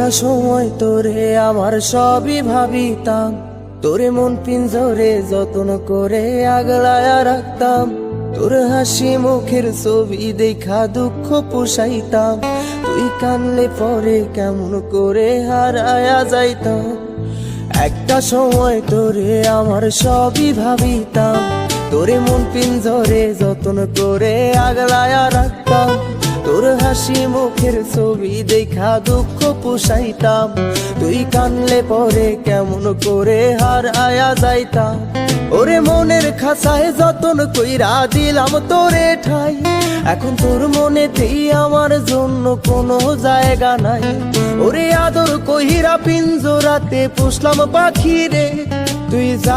একটা সময় তোরে আমার সবই ভাবিতাম, তোরে মন পিঞ্জরে যত্ন করে আগলায়া রাখতাম। তোর হাসি মুখের ছবি দেখা দুঃখ পোষাইতাম, তুই কানলে পরে কেমন করে হারায়া যাইতাম। একটা সময় তোরে আমার সবই ভাবিতাম, তোরে মন পিঞ্জরে যত্ন করে আগলায়া রাখতাম। তোর হাসি মুখের ছবি দেখা দুঃখ পোষাইতাম, তুই কানলে পরে কেমন করে হারায়া যাইতাম। ওরে মনের খাঁচায় যতন কইরা দিলাম তোরে ঠাই, এখন তোর মনেতেই আমার জন্য কোনো জায়গা নাই। ওরে আদর কইরা পিঞ্জরাতে পুষলাম পাখি রে, তুই যা